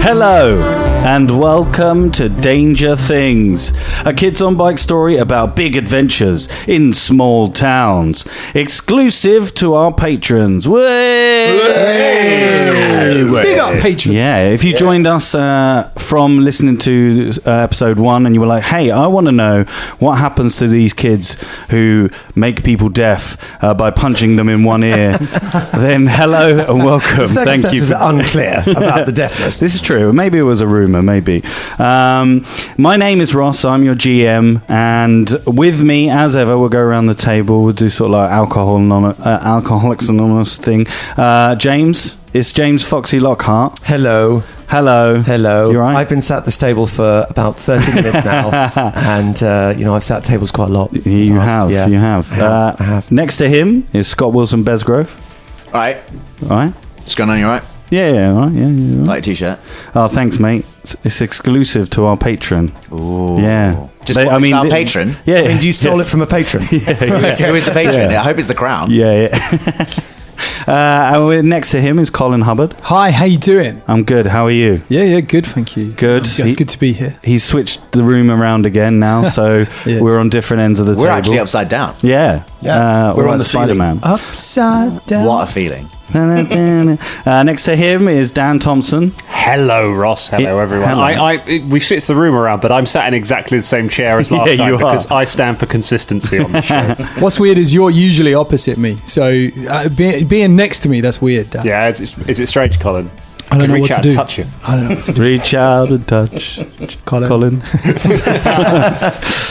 Hello and welcome to Danger Things, a kids on bike story about big adventures in small towns, exclusive to our patrons. Way! Big up patrons. Yeah, if you joined us from listening to episode 1 and you were like, hey, I want to know what happens to these kids who make people deaf by punching them in one ear, then hello and welcome. Thank you. Are unclear about the deafness. This is true. Maybe it was a rumour, maybe. My name is Ross. I'm your GM. And with me, as ever, we'll go around the table. We'll do sort of like Alcoholics Anonymous thing. James. It's James Foxy Lockhart. Hello. Hello. Hello. You all right? I've been sat at this table for about 30 minutes now. And, I've sat at tables quite a lot. You have. I have. Next to him is Scott Wilson Besgrove. All right. All right. What's going on? You all right? Yeah, all right. Yeah, all right. Like a t-shirt. Oh, thanks, mate. It's exclusive to our patron. Ooh. Yeah. Just our patron? Yeah. I mean, do you stole it from a patron? Who is the patron? Yeah. I hope it's the Crown. Yeah. And next to him is Colin Hubbard. Hi, how you doing? I'm good. How are you? Yeah, good, thank you. Good. It's good to be here. He's switched the room around again now, so we're on different ends of the table. We're actually upside down. Yeah. We're on the Spider-Man. Upside down. What a feeling. Next to him is Dan Thompson. Hello, Ross. Hello, everyone. Hello. We've switched the room around, but I'm sat in exactly the same chair as last time because I stand for consistency on the show. What's weird is you're usually opposite me, so being next to me, that's weird, Dan. Yeah, is it strange, Colin? I don't know what to do. Reach out and touch you. I don't know what to do. Reach out and touch Colin.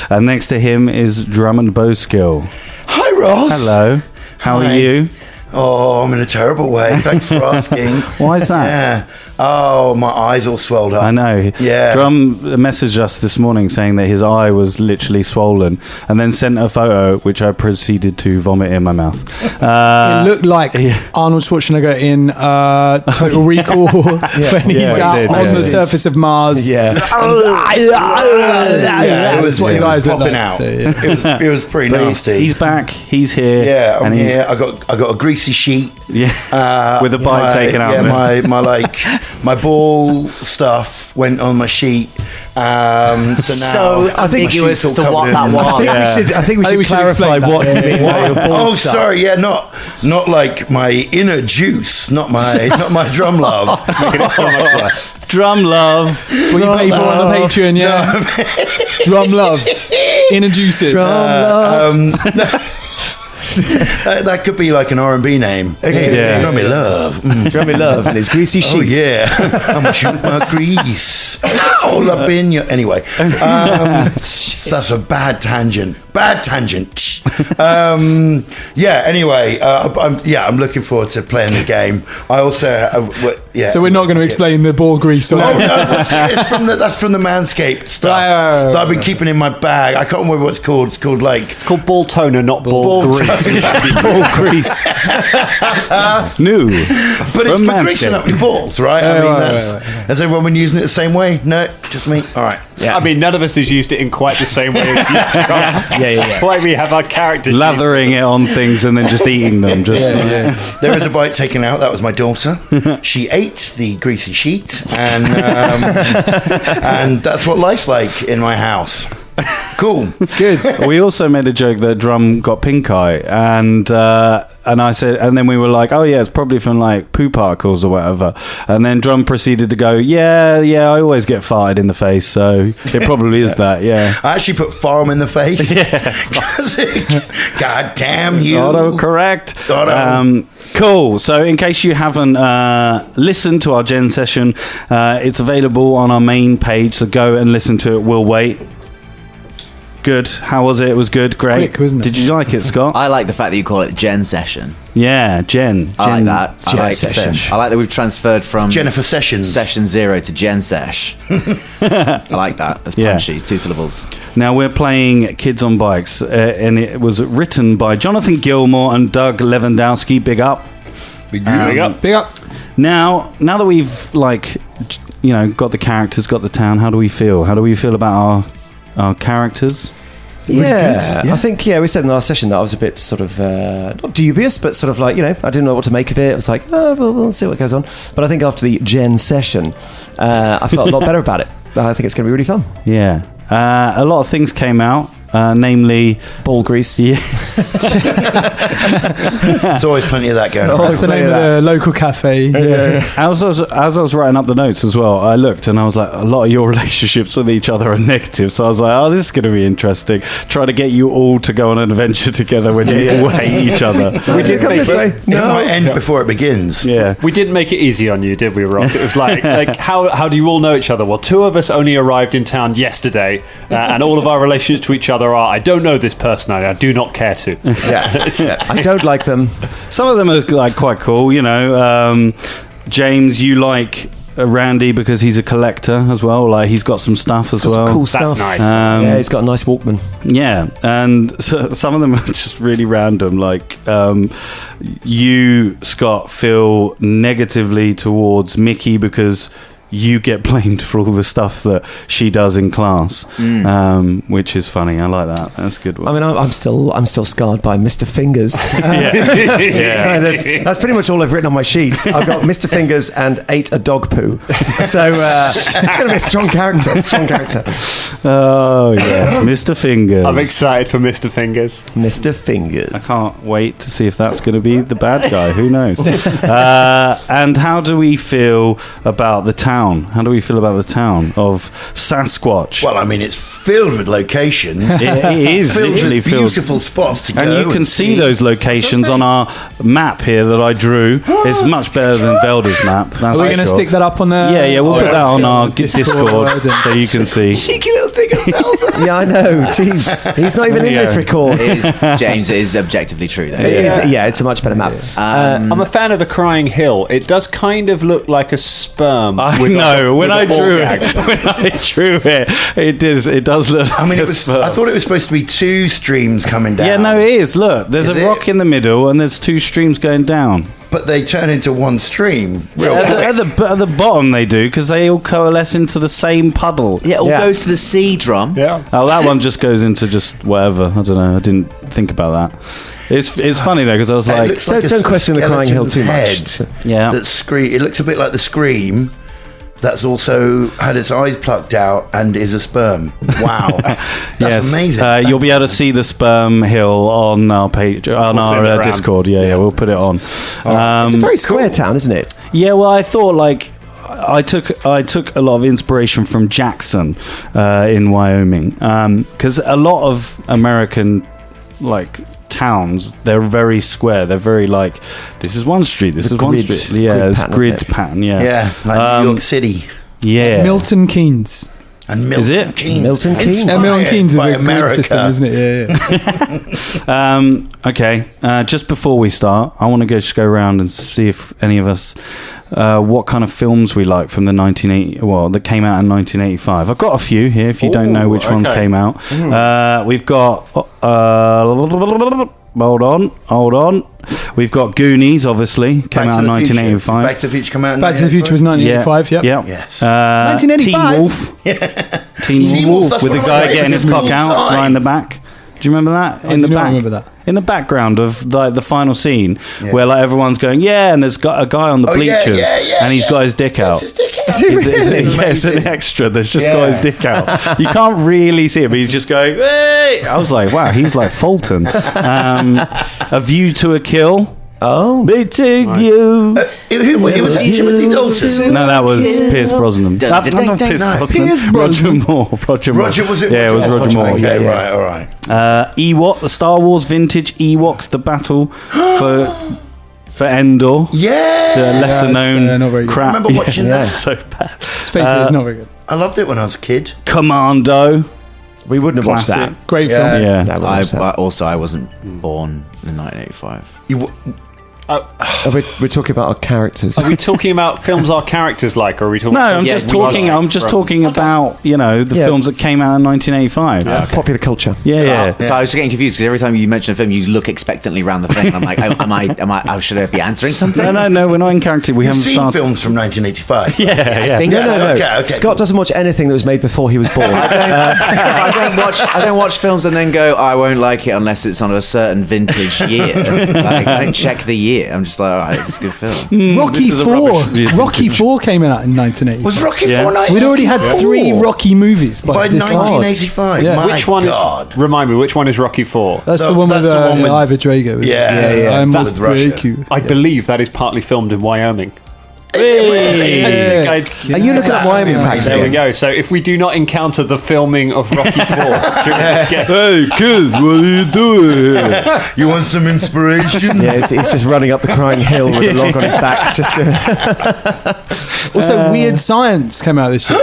And next to him is Drummond Bowskill. Hi, Ross. Hello. How are you? Oh, I'm in a terrible way. Thanks for asking. Why is that? Yeah. Oh, my eyes all swelled up. I know. Yeah. Drum messaged us this morning saying that his eye was literally swollen and then sent a photo which I proceeded to vomit in my mouth. It looked like Arnold Schwarzenegger in Total Recall when he's out on the surface of Mars. Yeah. It was what his eyes looked popping like. out. So, yeah. It was pretty nasty. He's back. He's here. Yeah, I'm and he's, here. I got a greasy sheet. Yeah. With a bite taken out of it. My ball stuff went on my sheet. So now ambiguous as to what that was. I think we should clarify what you mean by your ball stuff. Sorry, yeah, not like my inner juice, not my drum love. Making it so much worse. Drum love. That's what you pay for on the Patreon, yeah. Drum love. Introduce it. Drum love. That could be like an R&B name. Yeah. Drummy Love. Drummy Love and his greasy sheet. Oh yeah, I'm gonna shoot my grease all up in your. Anyway, that's a bad tangent. Anyway, I'm looking forward to playing the game. I also, So we're not going to explain the ball grease. No, that's from the Manscaped stuff that I've been keeping in my bag. I can't remember what it's called. It's called Ball toner, not ball grease. Ball grease. New. But it's for greasing up your balls, right? Has everyone been using it the same way? No, just me. All right. Yeah. I mean, none of us has used it in quite the same way as you. That's why we have our characters lathering it on things and then just eating them. There is a bite taken out. That was my daughter. She ate the greasy sheet, and that's what life's like in my house. Cool. Good. We also made a joke that Drum got pink eye, and I said, and then we were like, oh yeah, it's probably from like poo particles or whatever. And then Drum proceeded to go, yeah, I always get farted in the face, so it probably is that. Yeah. I actually put farm in the face. Yeah. God damn you. Autocorrect. Cool. So in case you haven't listened to our Gen session, it's available on our main page, so go and listen to it. We'll wait. Good. How was it? It was good. Great. Quick, wasn't it? Did you like it, Scott? I like the fact that you call it Gen Session. Yeah, Jen. I like that. I like that we've transferred from Jennifer Sessions Session 0 to Gen Sesh. I like that. That's punchy. It's 2 syllables. Now we're playing Kids on Bikes, and it was written by Jonathan Gilmore and Doug Lewandowski. Big up. Big up. Now that we've got the characters, got the town, how do we feel? How do we feel about our characters? Yeah, I think we said in the last session that I was a bit sort of not dubious, but sort of like I didn't know what to make of it. I was like, we'll see what goes on. But I think after the Gen session, I felt a lot better about it. I think it's going to be really fun. Yeah, a lot of things came out. Namely, ball grease. Yeah, there's always plenty of that going on. What's the name of the local cafe? As I was writing up the notes as well, I looked and I was like, a lot of your relationships with each other are negative. So I was like, this is going to be interesting. Trying to get you all to go on an adventure together when you all hate each other. We did come this way. It might end before it begins. Yeah, we didn't make it easy on you, did we, Ross? It was like how do you all know each other? Well, 2 of us only arrived in town yesterday, and all of our relationships to each other are, I don't know this person, I do not care to. I don't like them. Some of them are like quite cool, James, you like Randy because he's a collector as well. Like he's got some stuff as well. Some cool stuff. That's nice. He's got a nice Walkman. Yeah, and so some of them are just really random. Like you, Scott, feel negatively towards Mickie because you get blamed for all the stuff that she does in class, which is funny. I like that. That's a good one. I mean, I'm still scarred by Mr. Fingers. Yeah. That's pretty much all I've written on my sheets. I've got Mr. Fingers and ate a dog poo. So it's going to be a strong character. Oh yes, Mr. Fingers. I'm excited for Mr. Fingers. Mr. Fingers. I can't wait to see if that's going to be the bad guy. Who knows? And how do we feel about the town? How do we feel about the town of Sasquatch? Well, I mean, it's filled with locations. It is filled literally with beautiful spots to go. And you can see those locations on our map here that I drew. It's much better than Velda's map. That's Are we going to stick that up on the... Yeah, we'll put that on our Discord so you can see. Cheeky little thing of Velda. Yeah, I know. Jeez. He's not even in this record. James, it is objectively true, though. It's a much better map. I'm a fan of the Crying Hill. It does kind of look like a sperm. When I drew it, it does look. I mean, I thought it was supposed to be 2 streams coming down. Yeah, no, it is. Look, there's a rock in the middle, and there's 2 streams going down. But they turn into one stream. At the bottom they do, because they all coalesce into the same puddle. Yeah, it all goes to the sea drum. Yeah. Oh, that one just goes into just whatever. I don't know. I didn't think about that. It's funny though, because I was like, don't question the Crying Hill too much. Yeah, it looks a bit like the Scream. That's also had its eyes plucked out and is a sperm. Wow, that's amazing. You'll be able to see the sperm hill on our page, on our Discord. Yeah, we'll put it on. It's a very square town, isn't it? Yeah, well, I thought I took a lot of inspiration from Jackson in Wyoming, because a lot of American towns, they're very square. They're very this is one street, this is one street. Yeah, it's grid pattern. Yeah, like New York City. Yeah, Milton Keynes. And Milton is it? Keynes. Milton Keynes. Milton Keynes is a America. grid system, isn't it? Yeah. Okay. Just before we start, I want to just go around and see if any of us, what kind of films we like from the that came out in 1985. I've got a few here. If you don't know which ones came out, we've got. Hold on. We've got Goonies, obviously, came out in 1985. Back to the Future came out in Back to the Future was 1985, yep. Yes. 1985? Teen Wolf, with the guy getting his cock out right in the back. Do you remember that? I remember that. In the background of the final scene where everyone's going, and there's got a guy on the bleachers and he's got his dick out. His dick out. It's an extra that's just got his dick out. You can't really see it, but he's just going, hey! I was like, wow, he's like Fulton. A View to a Kill. Oh, they take you. It was Timothy Dalton. No, that was Pierce Brosnan. Roger Moore. Roger, was it? Yeah, it was Roger Moore. Okay, right, all right. Ewok, the Star Wars vintage Ewoks, the battle for Endor. Yeah, the lesser known crap. I remember watching that. So bad. Let's face it, it's not very good. I loved it when I was a kid. Commando. We wouldn't have watched that. Great film. Yeah. I wasn't born in 1985. We're talking about our characters. Are we talking about films our characters like, or are we talking? No, about I'm just talking. I'm just talking about the films that came out in 1985. Popular culture. Yeah. So I was getting confused because every time you mention a film, you look expectantly around the thing. And I'm like, am I? Should I be answering something? No, we're not in character. We You've haven't seen started. films from 1985. Yeah. I think so. No. Okay. Scott doesn't watch anything that was made before he was born. I don't watch films and then go, I won't like it unless it's on a certain vintage year. Like, I don't check the year. I'm just like, all right, it's a good film. Rocky 4. Rocky 4 came out in 1985. Was Rocky 4 We'd already had 3 Rocky movies by this time. 1985. Yeah. My Which one God. is? Remind me, which one is Rocky 4? That's No, the one that's with the one with- Ivan Drago. isn't it? Yeah. I'm That's with Russia. Drago. I believe that is partly filmed in Wyoming. Yeah. Are you looking at Wyoming facts? There we go. So if we do not encounter the filming of Rocky 4, Hey kids, what are you doing? You want some inspiration? Yeah, he's just running up the crying hill with a log on his back. Also, Weird Science came out this year.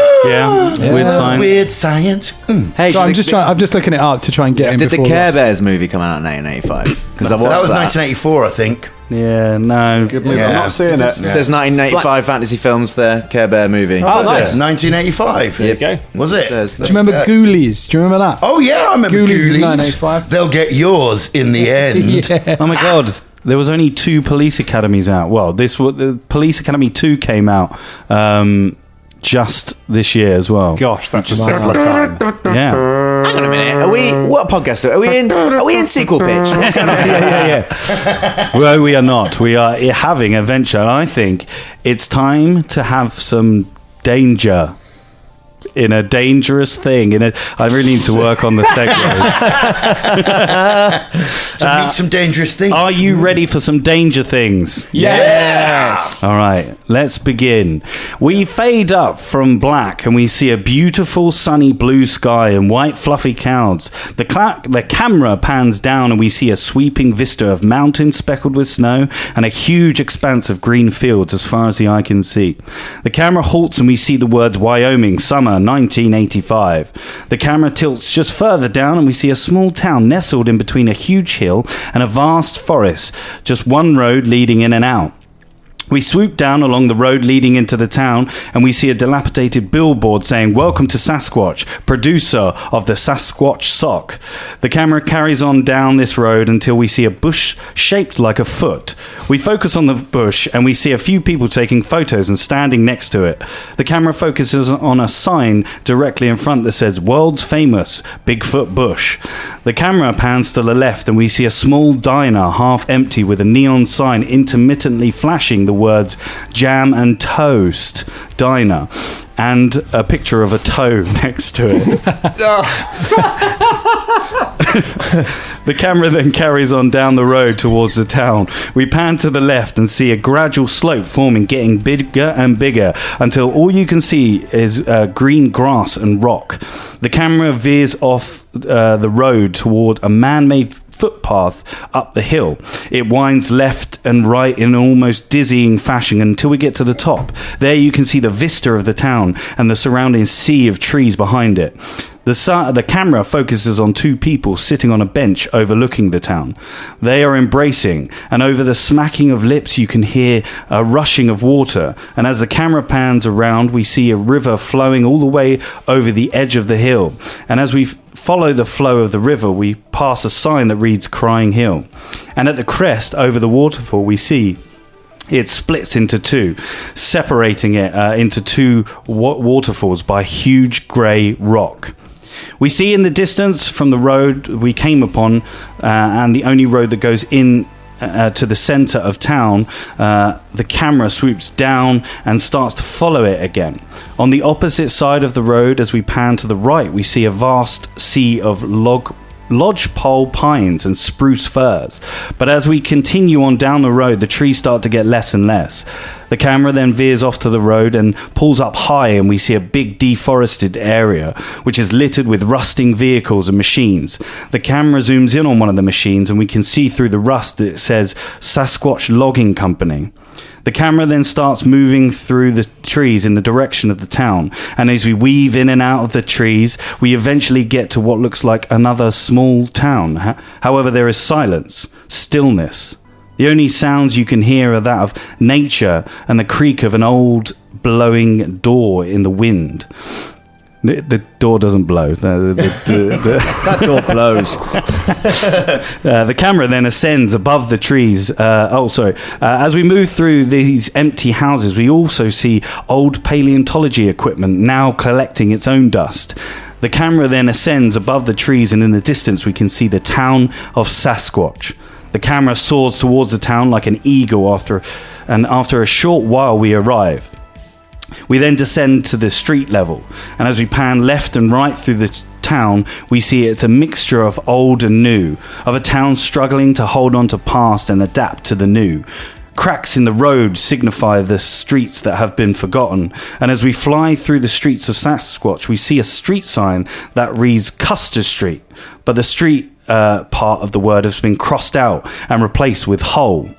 Weird Science. Weird science. Hey, So I'm just looking it up to try and get in Did the before Care this. Bears movie come out in 1985? Because I watched That was that. 1984, I think. Yeah, no. I'm not seeing it. It says 1985 fantasy films there, Care Bear movie. Oh, nice. 1985. There you go. Was it? Says- Do you remember Ghoulies? Do you remember that? Oh yeah, I remember Ghoulies was Ghoulies. 1985. They'll get yours in the end. Yeah. Oh my God. There was only 2 police academies out. Well, the Police Academy 2 came out just this year as well. Gosh, that's a simpler time. Yeah. Hang on a minute. What podcast are we in? Are we in sequel pitch? What's going on? yeah. Well, we are not. We are having a venture. And I think it's time to have some danger in a dangerous thing. I really need to work on the segues. To meet some dangerous things. Are you ready for some danger things? Yes. All right, let's begin. We fade up from black and we see a beautiful sunny blue sky and white fluffy clouds. The camera pans down and we see a sweeping vista of mountains speckled with snow and a huge expanse of green fields as far as the eye can see. The camera halts and we see the words Wyoming, summer 1985. The camera tilts just further down and we see a small town nestled in between a huge hill and a vast forest, just one road leading in and out. We swoop down along the road leading into the town and we see a dilapidated billboard saying, "Welcome to Sasquatch, producer of the Sasquatch sock." The camera carries on down this road until we see a bush shaped like a foot. We focus on the bush and we see a few people taking photos and standing next to it. The camera focuses on a sign directly in front that says, "World's famous Bigfoot bush." The camera pans to the left and we see a small diner half empty with a neon sign intermittently flashing the words "Jam and Toast Diner" and a picture of a toe next to it. The camera then carries on down the road towards the town. We pan to the left and see a gradual slope forming, getting bigger and bigger until all you can see is green grass and rock. The camera veers off the road toward a man-made footpath up the hill. It winds left and right in an almost dizzying fashion until we get to the top. There you can see the vista of the town and the surrounding sea of trees behind it. The camera focuses on 2 people sitting on a bench overlooking the town. They are embracing, and over the smacking of lips you can hear a rushing of water. And as the camera pans around, we see a river flowing all the way over the edge of the hill. And as we follow the flow of the river, we pass a sign that reads "Crying Hill." And at the crest over the waterfall, we see it splits into 2, separating it into 2 waterfalls by a huge grey rock. We see in the distance from the road we came upon, and the only road that goes in to the centre of town, the camera swoops down and starts to follow it again. On the opposite side of the road, as we pan to the right, we see a vast sea of lodgepole pines and spruce firs. But as we continue on down the road, the trees start to get less and less. The camera then veers off to the road and pulls up high, and we see a big deforested area which is littered with rusting vehicles and machines. The camera zooms in on one of the machines and we can see through the rust that it says Sasquatch Logging Company. The camera then starts moving through the trees in the direction of the town, and as we weave in and out of the trees, we eventually get to what looks like another small town. However, there is silence, stillness. The only sounds you can hear are that of nature and the creak of an old blowing door in the wind. The door doesn't blow. That door blows. The camera then ascends above the trees. As we move through these empty houses, we also see old paleontology equipment now collecting its own dust. The camera then ascends above the trees, and in the distance we can see the town of Sasquatch. The camera soars towards the town like an eagle after a short while we arrive. We then descend to the street level, and as we pan left and right through the town, we see it's a mixture of old and new, of a town struggling to hold on to past and adapt to the new. Cracks in the road signify the streets that have been forgotten, and as we fly through the streets of Sasquatch, we see a street sign that reads Custer Street, but the street part of the word has been crossed out and replaced with Hull.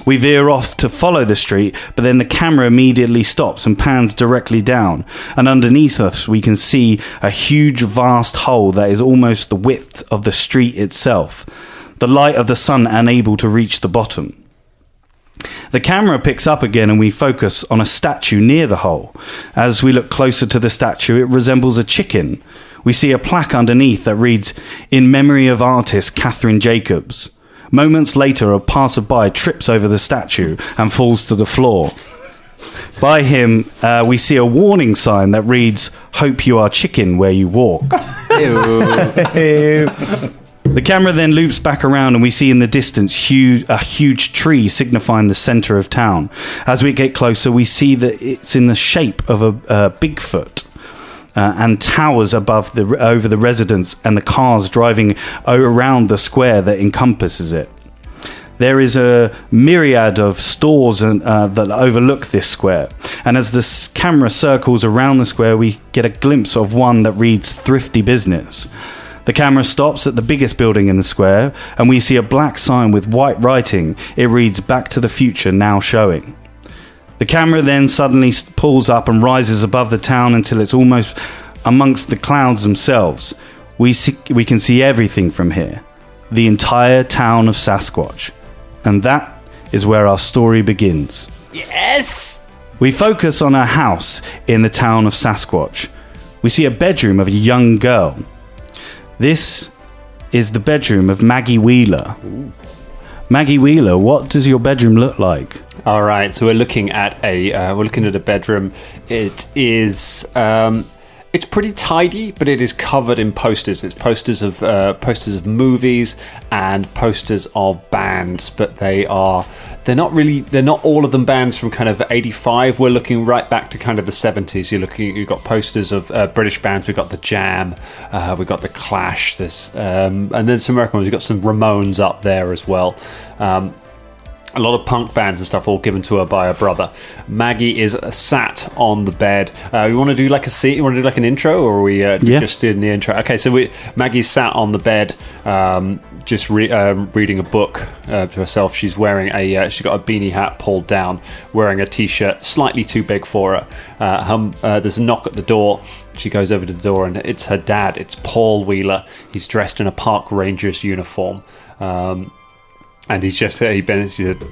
We veer off to follow the street, but then the camera immediately stops and pans directly down. And underneath us, we can see a huge, vast hole that is almost the width of the street itself. The light of the sun unable to reach the bottom. The camera picks up again and we focus on a statue near the hole. As we look closer to the statue, it resembles a chicken. We see a plaque underneath that reads, "In memory of artist Catherine Jacobs." Moments later, a passerby trips over the statue and falls to the floor. By him, we see a warning sign that reads, "Hope you are chicken where you walk." The camera then loops back around and we see in the distance a huge tree signifying the center of town. As we get closer, we see that it's in the shape of a Bigfoot. And towers over the residents and the cars driving around the square that encompasses it. There is a myriad of stores that overlook this square, and as the camera circles around the square, we get a glimpse of one that reads Thrifty Business. The camera stops at the biggest building in the square, and we see a black sign with white writing. It reads Back to the Future Now Showing. The camera then suddenly pulls up and rises above the town until it's almost amongst the clouds themselves. We can see everything from here. The entire town of Sasquatch. And that is where our story begins. Yes! We focus on a house in the town of Sasquatch. We see a bedroom of a young girl. This is the bedroom of Maggie Wheeler. Ooh. Maggie Wheeler, what does your bedroom look like? All right, so we're looking at a bedroom. It is it's pretty tidy, but it is covered in posters. It's posters of movies and posters of bands, but they're not all of them bands from kind of 85. We're looking right back to kind of the 70s. You've got posters of British bands. We've got the Jam, we've got the Clash, and then some American ones. We've got some Ramones up there as well. A lot of punk bands and stuff, all given to her by her brother. Maggie is sat on the bed. You want to do like a scene? You want to do like an intro, or are we just in the intro? Okay, so Maggie's sat on the bed, just reading a book to herself. She's wearing she's got a beanie hat pulled down, wearing a t-shirt slightly too big for her. There's a knock at the door. She goes over to the door, and it's her dad. It's Paul Wheeler. He's dressed in a park ranger's uniform. And he said,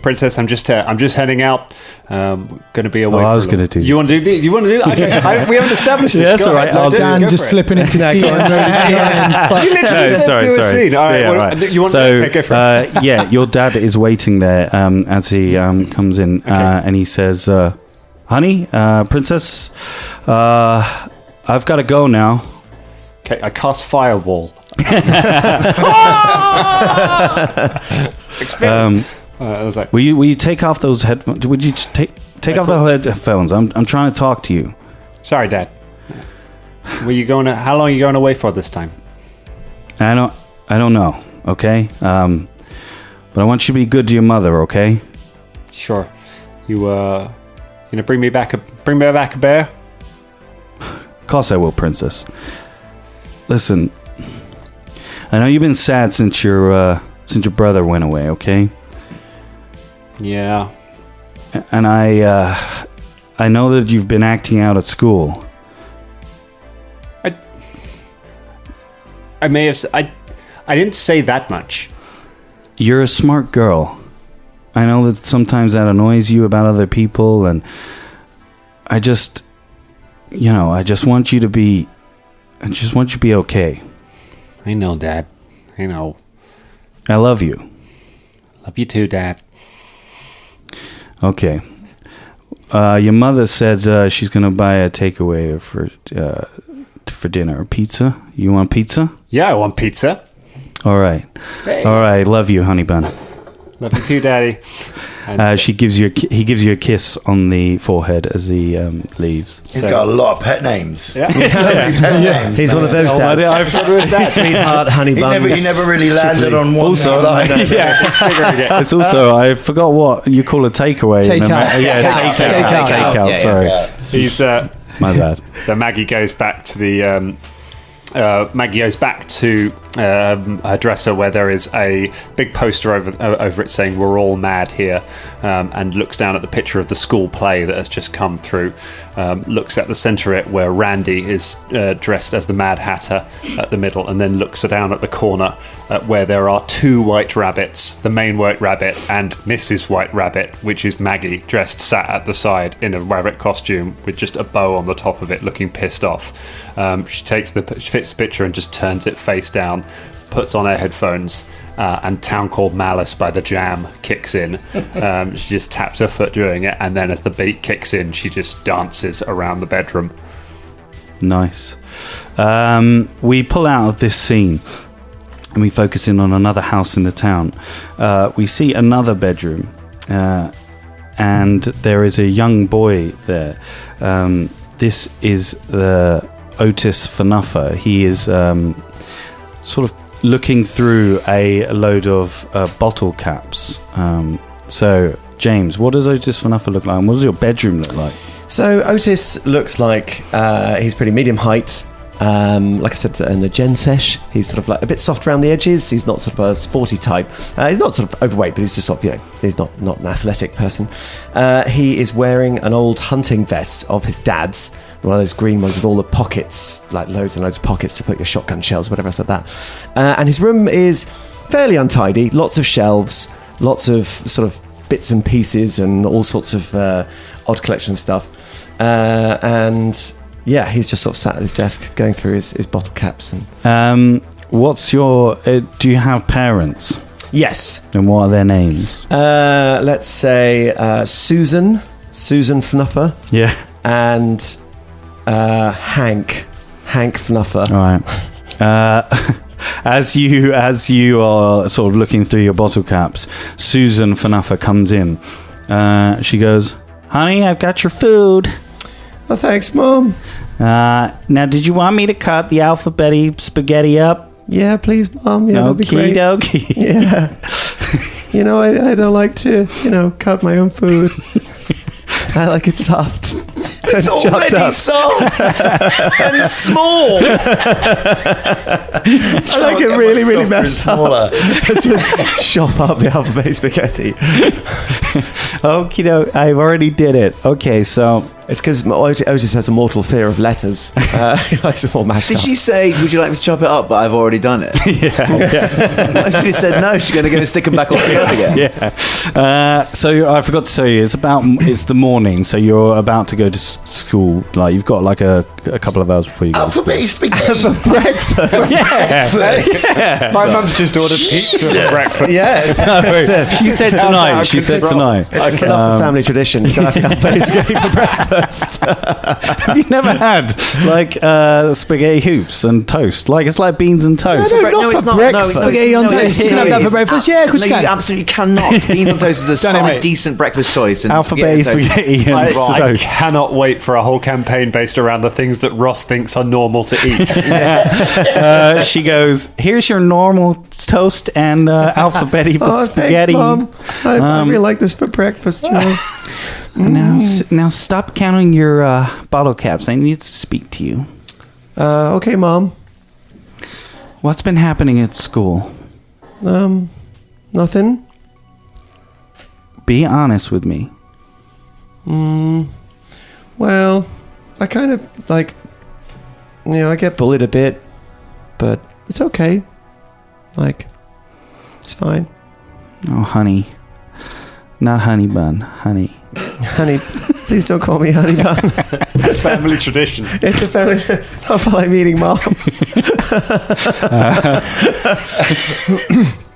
"Princess, I'm just heading out. Going to be away." I was going to do. You want to do? You want to do that? Okay. We haven't established this. Yeah, that's all right. Dan just slipping into the DM. You literally said do a scene. All right. You want to go for it? Yeah, your dad is waiting there as he comes in, and he says, "Honey, princess, I've got to go now." Okay, I cast Fireball. I was like, will you take off those headphones? Would you just take off the headphones? I'm trying to talk to you. Sorry, Dad. Were you going? How long are you going away for this time? I don't know. Okay, but I want you to be good to your mother. Okay. Sure. You gonna bring me back a bear? Of course I will, princess. Listen, I know you've been sad since your brother went away, okay? Yeah. And I know that you've been acting out at school. I may have. I didn't say that much. You're a smart girl, I know that sometimes that annoys you about other people, and I just want you to be okay. I know, Dad. I know. I love you. Love you too, Dad. Okay. Your mother said she's going to buy a takeaway for dinner. Pizza? You want pizza? Yeah, I want pizza. All right. Hey. All right. Love you, honey bun. Love you too, Daddy. He gives you a kiss on the forehead as he leaves. He's got a lot of pet names. Yeah. He's one of those dads. Sweetheart, honey He buns. never really landed on one. Also, It's figuring it. it's also, I forgot what you call a takeaway. Takeout. Takeout. Sorry. He's My bad. So Maggie goes back to the her dresser where there is a big poster over it saying "We're all mad here," and looks down at the picture of the school play that has just come through. Looks at the centre of it where Randy is dressed as the Mad Hatter at the middle, and then looks down at the corner where there are two white rabbits, the main white rabbit and Mrs. White Rabbit, which is Maggie, sat at the side in a rabbit costume with just a bow on the top of it, looking pissed off. She takes the picture and just turns it face down, puts on her headphones, and Town Called Malice by The Jam kicks in. She just taps her foot doing it, and then as the beat kicks in, she just dances around the bedroom. Nice. We pull out of this scene and we focus in on another house in the town. We see another bedroom, and there is a young boy there. This is the Otis Fanuffer. He is sort of looking through a load of bottle caps. So, James, what does Otis Fanuffer look like, and what does your bedroom look like? So Otis looks like he's pretty medium height. Like I said in the Gen Sesh, he's sort of like a bit soft around the edges. He's not sort of a sporty type. He's not sort of overweight, but he's just sort of, he's not an athletic person. He is wearing an old hunting vest of his dad's, one of those green ones with all the pockets, like loads and loads of pockets to put your shotgun shells, whatever else like that. And his room is fairly untidy, lots of shelves, lots of sort of bits and pieces and all sorts of odd collection of stuff. And yeah, he's just sort of sat at his desk going through his bottle caps. And what's your... do you have parents? Yes. And what are their names? Let's say Susan Fnuffer. Yeah. And Hank Fnuffer. All right. As you are sort of looking through your bottle caps, Susan Fnuffer comes in. She goes, "Honey, I've got your food." Oh, thanks, Mom. Now, did you want me to cut the alphabet spaghetti up? Yeah, please, Mom. Yeah, that'd be great. Okie dokie. Yeah. I don't like to, cut my own food. I like it soft. It's already soft and small. I like it really, really messed up. Just chop up the alphabet spaghetti. Okie doke, I've already did it. Okay, so... It's because Otis has a mortal fear of letters. He likes it all mashed up. Did she say, "Would you like me to chop it up?" But I've already done it. Yeah. If she said no, she's going to go and stick them back all together again. Yeah. So I forgot to tell you, it's the morning, so you're about to go to school. Like, you've got like a couple of hours before you go. Alphabet spaghetti for breakfast. Yeah. My mum's just ordered pizza for breakfast. Yeah. She said tonight. She said tonight. It's a family tradition. You have alphabet spaghetti for breakfast. Have you never had like spaghetti hoops and toast? Like, it's like beans and toast. No, it's not. breakfast. Spaghetti on toast. You can have that for breakfast. Yeah, of course you can. You absolutely cannot. Beans on toast is a decent breakfast choice. And Alphabet spaghetti and I toast. cannot wait for a whole campaign based around the things that Ross thinks are normal to eat. She goes, "Here's your normal toast and alphabet spaghetti." Thanks, Mom. I really like this for breakfast, Now stop counting your bottle caps. I need to speak to you. Okay, Mom. What's been happening at school? Nothing. Be honest with me. Well, I kind of I get bullied a bit, but it's okay. It's fine. Oh, honey. Not honey bun, honey. Honey, please don't call me honey bun. It's a family tradition. It's a family. Not while I'm eating, Mom.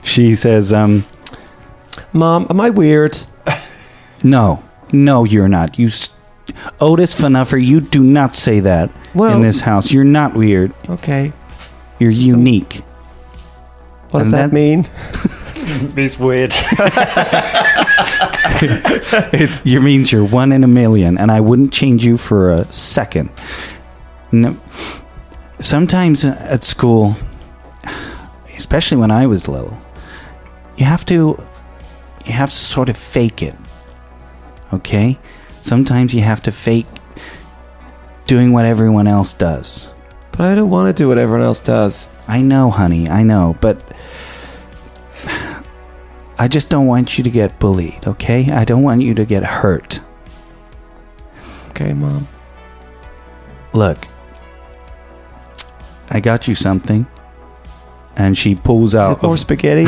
She says, Mom, am I weird? No, you're not. Otis Fanuffer, you do not say that in this house. You're not weird. Okay. You're unique. What does that mean? It's weird. It means you're 1 in a million, and I wouldn't change you for a second. No. Sometimes at school, especially when I was little, you have to sort of fake it. Okay? Sometimes you have to fake doing what everyone else does. But I don't want to do what everyone else does. I know, honey, I know, but I just don't want you to get bullied, okay? I don't want you to get hurt. Okay, Mom. Look, I got you something. And she pulls Is out it more spaghetti?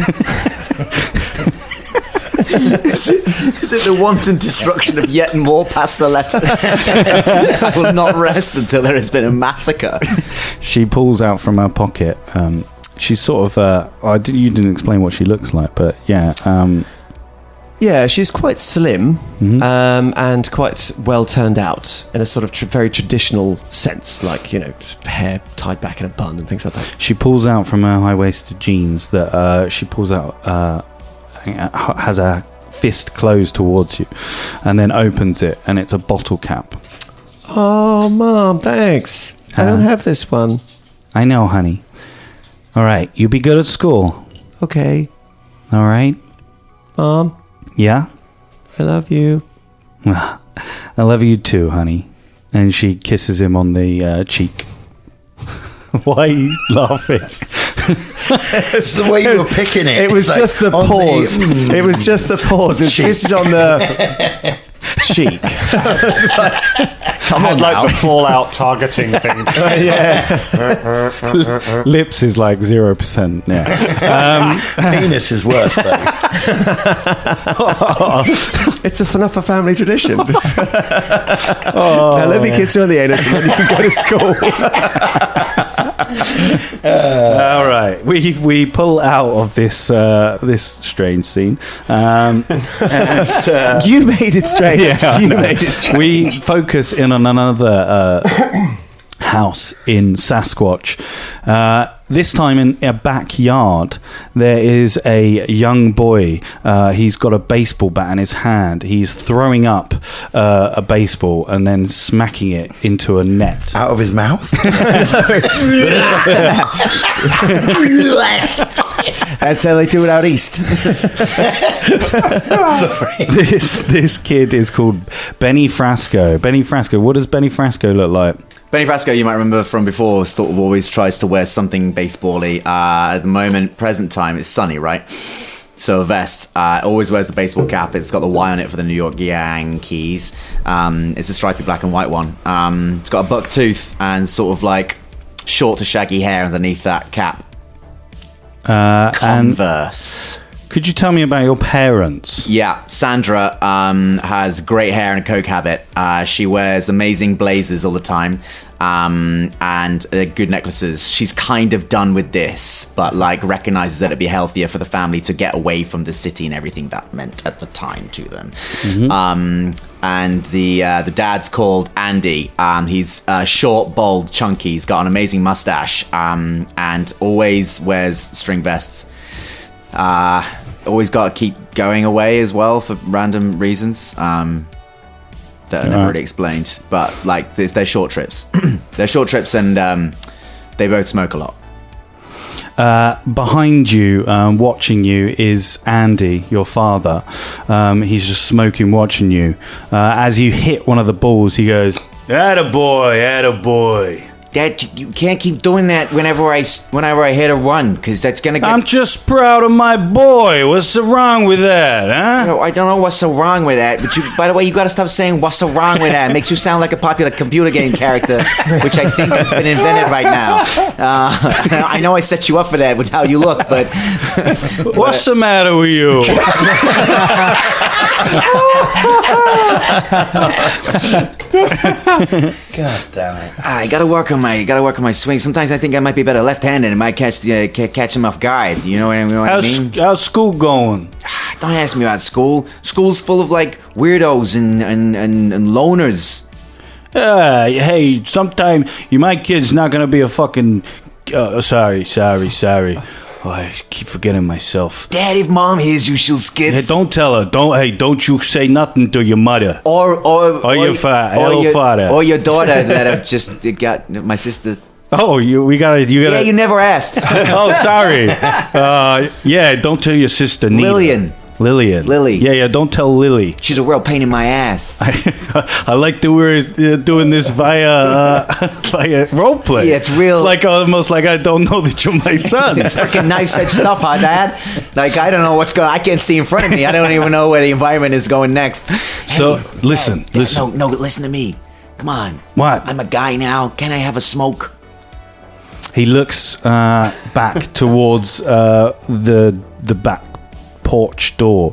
Is it the wanton destruction of yet more pasta letters? I will not rest until there has been a massacre. She pulls out from her pocket. She's sort of. You didn't explain what she looks like, but yeah. Yeah, she's quite slim and quite well turned out in a sort of very traditional sense, like, hair tied back in a bun and things like that. She pulls out from her high-waisted jeans that she pulls out, has a fist closed towards you, and then opens it, and it's a bottle cap. Oh, Mom, thanks. I don't have this one. I know, honey. All right, you be good at school. Okay. All right? Mom, Yeah? I love you. I love you too, honey. And she kisses him on the cheek. Why are you laughing? It's the way you were picking it. It was It's just the on pause. It was just the pause. It was kisses on the cheek. It's like, come on Like now. the Fallout targeting thing. Lips is like 0%. Yeah. Penis is worse, though. It's a Fanuffa family tradition. Now let me kiss you on the anus and then you can go to school. All right, we pull out of this strange scene. And, You made it strange. Yeah, You made it strange. we focus in on another house in Sasquatch. This time in a backyard, there is a young boy. He's got a baseball bat in his hand. He's throwing up a baseball and then smacking it into a net. Out of his mouth? That's how they do it out east. Sorry. This kid is called Benny Frasco. Benny Frasco. What does Benny Frasco look like? Benny Frasco, you might remember from before, sort of always tries to wear something baseball-y. At the moment, present time, it's sunny, right? So a vest, always wears the baseball cap. It's got the Y on it for the New York Yankees. It's a stripy black and white one. It's got a buck tooth and sort of like short to shaggy hair underneath that cap. And Converse. could you tell me about your parents? Yeah, Sandra has great hair and a coke habit. She wears amazing blazers all the time and good necklaces. She's kind of done with this, but like recognizes that it'd be healthier for the family to get away from the city and everything that meant at the time to them. And the dad's called Andy. He's short, bald, chunky. He's got an amazing mustache and always wears string vests. Always got to keep going away as well for random reasons that are never really explained. But like they're short trips. They're short trips, and they both smoke a lot. Behind you, watching you, is Andy, your father. He's just smoking, watching you. As you hit one of the balls, he goes, "Attaboy, attaboy." Dad, you can't keep doing that whenever I hit a run, because that's gonna get. I'm just proud of my boy. What's so wrong with that, huh? No, I don't know what's so wrong with that. But by the way, you got to stop saying what's so wrong with that. It makes you sound like a popular computer game character, which I think has been invented right now. I know I set you up for that with how you look, but What's the matter with you? God damn it! I gotta work on my swing. Sometimes I think I might be better left-handed and might catch them off guard. You know what I mean? How's school going? Don't ask me about school. School's full of like weirdos and loners. Hey, sometime my kid's not gonna be a fucking. Sorry. Oh, I keep forgetting myself. Dad, if Mom hears you, she'll skid. Hey, don't tell her. Don't you say nothing to your mother. Or your father. Or your daughter that I've just got, my sister. Oh, you gotta. Yeah, you never asked. Oh, sorry. Yeah, don't tell your sister. Neither. Lillian. Lily. Yeah, don't tell Lily. She's a real pain in my ass. I like that we're doing this via roleplay. Yeah, it's real. It's like almost like I don't know that you're my son. It's freaking knife edge stuff, huh, Dad? Like, I don't know what's going on. I can't see in front of me. I don't even know where the environment is going next. So, listen. No, listen to me. Come on. What? I'm a guy now. Can I have a smoke? He looks back towards the back porch door.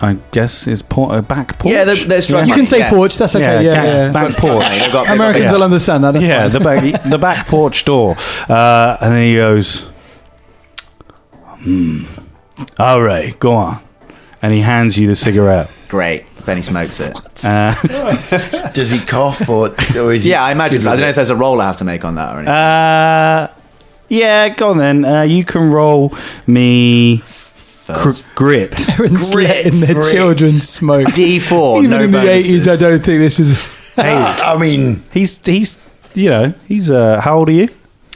I guess is a back porch. Yeah, there's drug You money. can say porch. That's okay. Yeah. Back porch. Americans will understand that. That's fine. the back porch door. And then he goes, all right, go on. And he hands you the cigarette. Great. Then he smokes it. Does he cough or is he? Yeah, I imagine so. I don't know if there's a roll I have to make on that or anything. Yeah, go on then. You can roll me grit. Parents letting their children smoke. D4. Even no in the bonuses. 80s, I don't think this is. I mean, He's how old are you?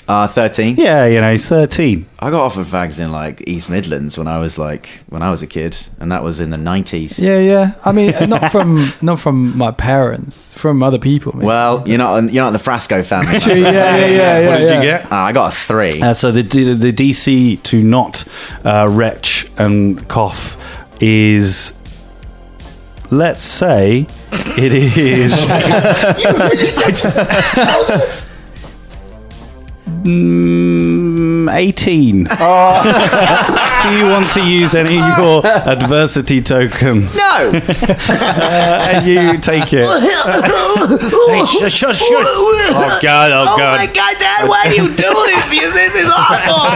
13. Yeah, he's 13. I got offered fags in like East Midlands when I was a kid, and that was in the 90s. Yeah. I mean, not from my parents, from other people. Maybe. Well, you're not in the Frasco family. Yeah. What did you get? I got a 3. So the DC to not retch and cough is, let's say, it is 18. Do you want to use any of your adversity tokens? No. And you take it. Hey, shush. Oh God. Oh my God, Dad! Why do you do this? This is awful.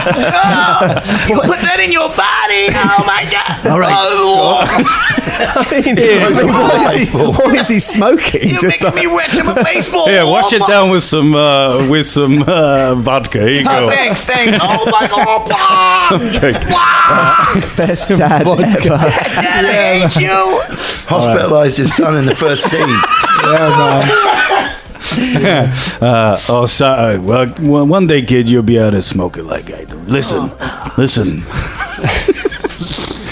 You put that in your body. Oh my God! All right. What is he smoking? You're making me wet from a baseball. Yeah, wash it down with some vodka. Here you go. Thanks. Oh my God! Okay. Best dad ever. Dad, I hate you. hospitalised his son in the first scene. Sorry. Well, one day, kid, you'll be able to smoke it like I do. Listen.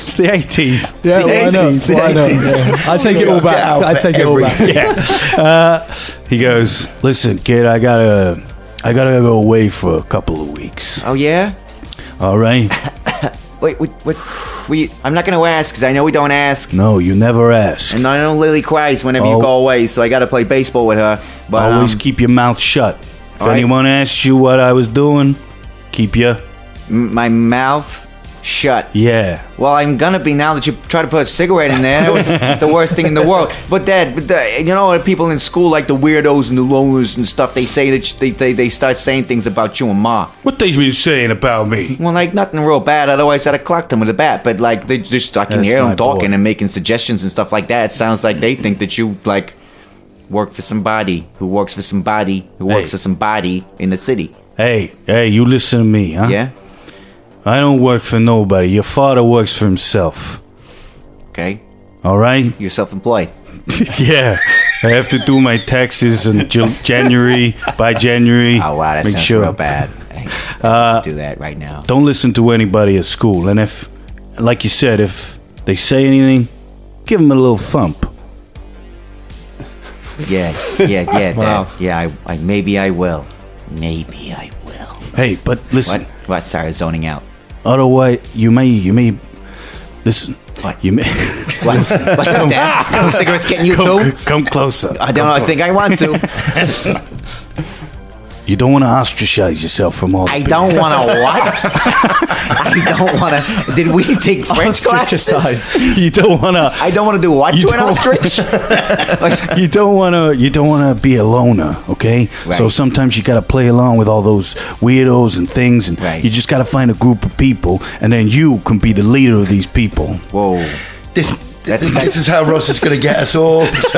It's the 80s. Yeah, It's the 80s. I know. Yeah. I take it all back. I take it all back. Yeah. He goes, listen, kid, I gotta go away for a couple of weeks. Oh yeah. All right. Wait, I'm not going to ask because I know we don't ask. No, you never ask. And I know Lily cries whenever you go away, so I got to play baseball with her. But Always keep your mouth shut. If right. anyone asks you what I was doing, keep your... my mouth shut. Yeah. Well, I'm going to be now that you try to put a cigarette in there. That was the worst thing in the world. But Dad, you know, people in school, like the weirdos and the loners and stuff, they say that they start saying things about you and Ma. What they been saying about me? Well, like, nothing real bad, otherwise I'd have clocked them with a bat. But, like, they just, I can That's hear my them talking boy. and making suggestions and stuff like that. It sounds like they think that you, like, work for somebody who works for somebody who works for somebody in the city. Hey, you listen to me, huh? Yeah? I don't work for nobody. Your father works for himself. Okay. All right? You're self-employed. Yeah. I have to do my taxes in January, by January. Oh, wow, that Make sounds sure. real bad. I have to do that right now. Don't listen to anybody at school. And if, like you said, if they say anything, give them a little thump. Yeah, Wow. Dad. Yeah, I maybe I will. Maybe I will. Hey, but listen. What? Sorry, zoning out. Otherwise, you may listen. What? You may What's up, Dad? Are cigarettes getting you too? come closer. I don't know. I think I want to. You don't want to ostracize yourself from all. I don't want to what? I don't want to. Did we take French classes? You don't want to. I don't want to do what to an ostrich? You don't want to. You don't want to be a loner, okay? Right. So sometimes you got to play along with all those weirdos and things, and you just got to find a group of people, and then you can be the leader of these people. Whoa. This is how Ross is going to get us all. It's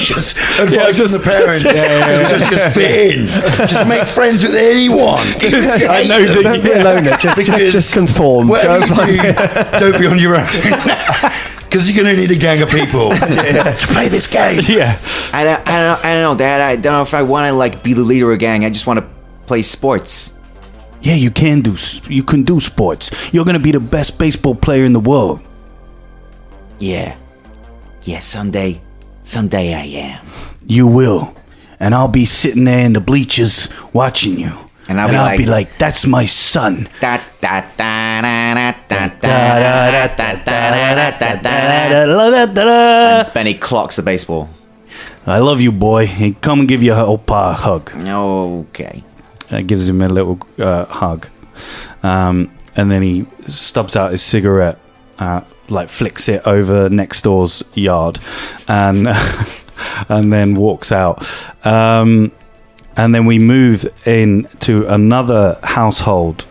just advice from the parents. Just fit in. Just make friends with anyone. I know that. Don't be a loner. Just conform. Whatever you do, don't be on your own. Because you're going to need a gang of people to play this game. Yeah. I don't know, Dad. I don't know if I want to like be the leader of a gang. I just want to play sports. Yeah, you can do sports. You're going to be the best baseball player in the world. Yeah, someday I am. You will. And I'll be sitting there in the bleachers watching you. And I'll be like, that's my son. And Benny clocks the baseball. I love you, boy. Hey, come and give your opa a hug. Okay. Gives him a little hug. And then he stubs out his cigarette, like flicks it over next door's yard, and then walks out. And then we move into another household.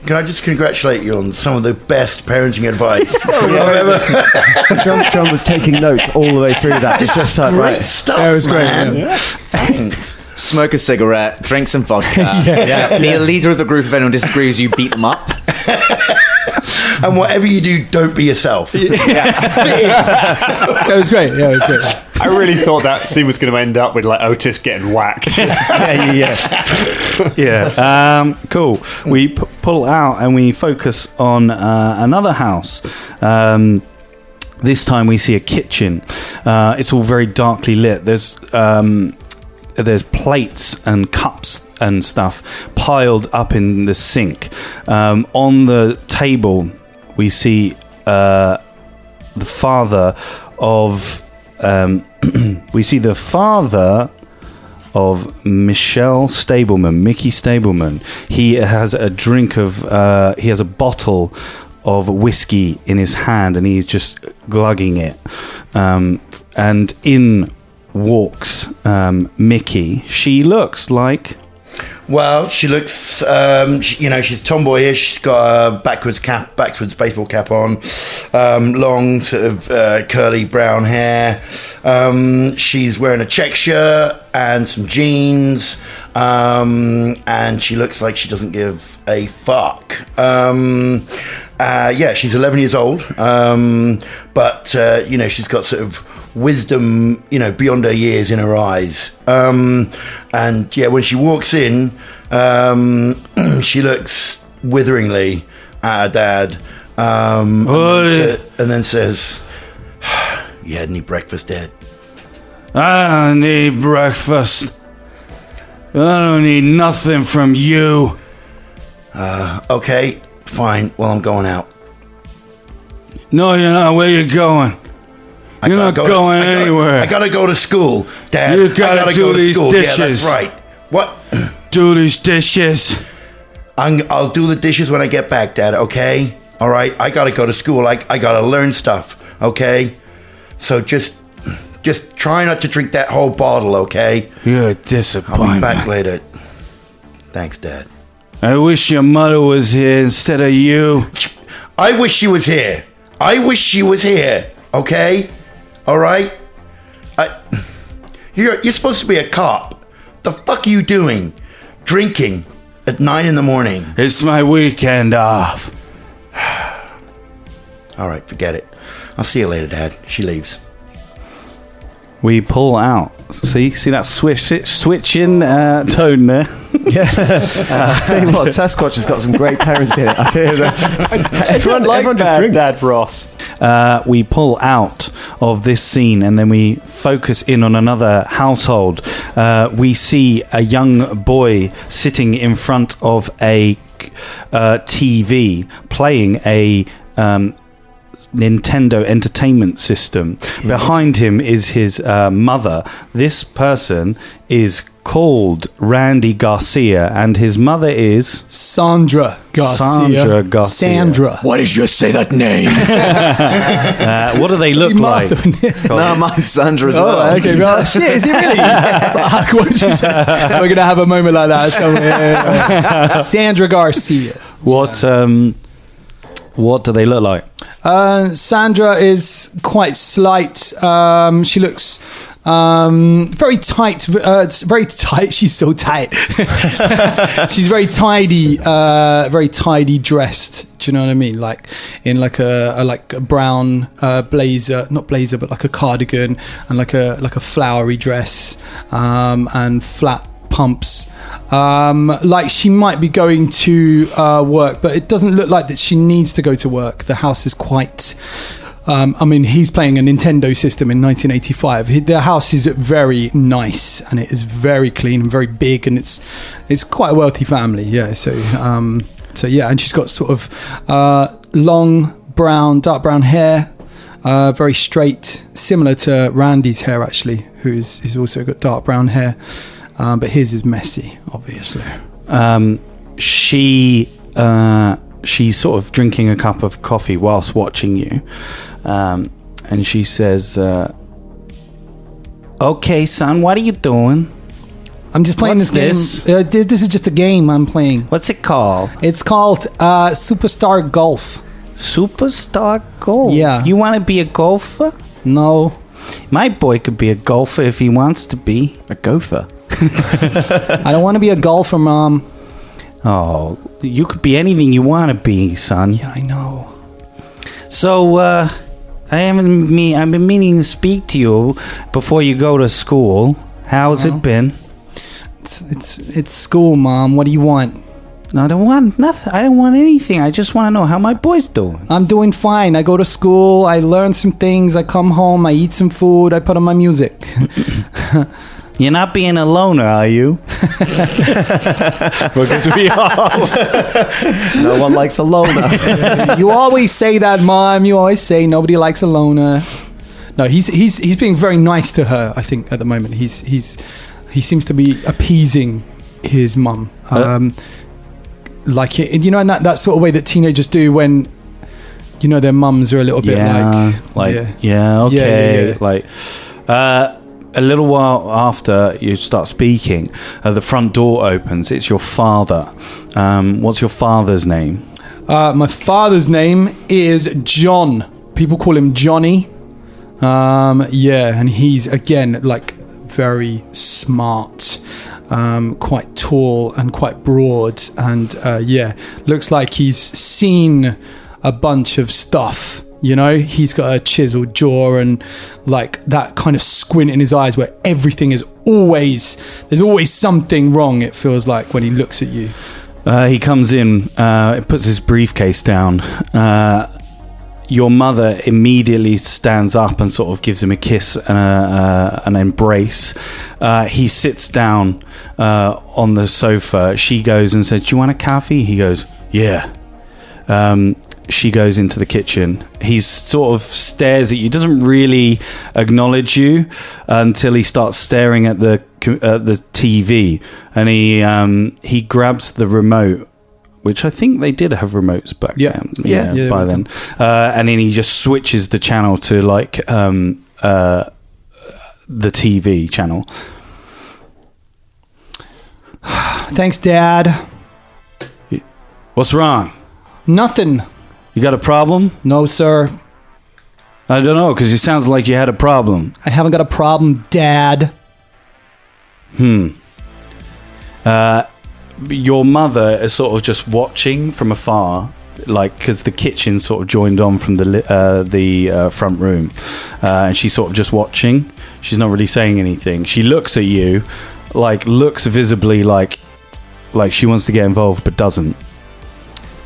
Can I just congratulate you on some of the best parenting advice? John was taking notes all the way through that. It's just like, great stuff. Yeah, it was great. Man. Yeah. Thanks. Smoke a cigarette, drink some vodka. Be a leader of the group. If anyone disagrees, you beat them up. And whatever you do, don't be yourself. It was great. Yeah, it was great. I really thought that scene was going to end up with like Otis getting whacked. Yeah. Cool. We pull out and we focus on another house. This time we see a kitchen. It's all very darkly lit. There's plates and cups and stuff piled up in the sink. On the table, we see the father of Michelle Stableman, Mickie Stableman. He has a he has a bottle of whiskey in his hand, and he's just glugging it. And in walks Mickie. She looks like... Well, she looks, she's tomboyish. She's got a backwards baseball cap on, long sort of curly brown hair. She's wearing a check shirt and some jeans, and she looks like she doesn't give a fuck. She's 11 years old, but she's got sort of wisdom, beyond her years in her eyes. And when she walks in, she looks witheringly at her dad, and then says, "You had any breakfast, Dad?" I don't need breakfast. I don't need nothing from you. Okay, fine. Well, I'm going out. No, you're not. Where you going? You're not going anywhere. I gotta go to school, Dad. You gotta do these dishes. Yeah, that's right. What? Do these dishes. I'll do the dishes when I get back, Dad, okay? All right? I gotta go to school. I gotta learn stuff, okay? So just try not to drink that whole bottle, okay? You're a disappointment. I'll be back later. Thanks, Dad. I wish your mother was here instead of you. I wish she was here. Okay? All right? You're supposed to be a cop. The fuck are you doing? Drinking at 9 a.m. It's my weekend off. All right, forget it. I'll see you later, Dad. She leaves. We pull out. See that switch in tone there. Tell you what, Sasquatch has got some great parents in it. I hear that. Everyone just drinks. Dad Ross. We pull out of this scene and then we focus in on another household. We see a young boy sitting in front of a TV playing a Nintendo Entertainment System. Behind him is his mother. This person is called Randy Garcia, and his mother is Sandra Garcia. Sandra. Why did you say that name? what do they look like? No, mine's Sandra as well. Oh, okay. Well, shit, is it really? Fuck, what did you say? We're going to have a moment like that somewhere. Sandra Garcia. What do they look like? Sandra is quite slight. She looks very tight. Very tight. She's so tight. She's very tidy dressed. Do you know what I mean? Like in like a brown blazer, not blazer, but like a cardigan and like a flowery dress and flat pumps. Like she might be going to work, but it doesn't look like that she needs to go to work. The house is quite he's playing a Nintendo system in 1985. The house is very nice and it is very clean and very big, and it's quite a wealthy family. Yeah, so yeah, and she's got sort of long dark brown hair, very straight, similar to Randy's hair actually, who's also got dark brown hair. But his is messy, obviously. She's sort of drinking a cup of coffee whilst watching you. And she says, okay, son, what are you doing? I'm just playing this game. This is just a game I'm playing. What's it called? It's called Superstar Golf. Superstar Golf? Yeah. You want to be a golfer? No. My boy could be a golfer if he wants to be. A gopher? I don't want to be a golfer, Mom. Oh, you could be anything you want to be, son. Yeah, I know. So, I've been meaning to speak to you before you go to school. How's it been? It's school, Mom. What do you want? No, I don't want nothing. I don't want anything. I just want to know how my boy's doing. I'm doing fine. I go to school. I learn some things. I come home. I eat some food. I put on my music. You're not being a loner, are you? Because we are. No one likes a loner. You always say that, Mom. You always say nobody likes a loner. No, he's being very nice to her. I think at the moment he seems to be appeasing his mum. Like you know, in that sort of way that teenagers do when you know their mums are a little bit okay. Yeah. Like a little while after you start speaking, the front door opens. It's your father. What's your father's name? My father's name is John. People call him Johnny. And he's again like very smart. Quite tall and quite broad, and looks like he's seen a bunch of stuff. You know, he's got a chiseled jaw and like that kind of squint in his eyes where everything is there's always something wrong, it feels like, when he looks at you. He comes in, puts his briefcase down. Your mother immediately stands up and sort of gives him a kiss and an embrace. He sits down on the sofa. She goes and says, "Do you want a coffee?" He goes, "Yeah." She goes into the kitchen. He sort of stares at you, doesn't really acknowledge you until he starts staring at the TV, and he grabs the remote, which I think they did have remotes back then. Yeah, by then. And then he just switches the channel to like the TV channel. Thanks, Dad. What's wrong? Nothing. You got a problem? No, sir. I don't know, because it sounds like you had a problem. I haven't got a problem, Dad. Your mother is sort of just watching from afar, like, because the kitchen's sort of joined on from the front room, and she's sort of just watching. She's not really saying anything. She looks at you, like, looks visibly like she wants to get involved, but doesn't.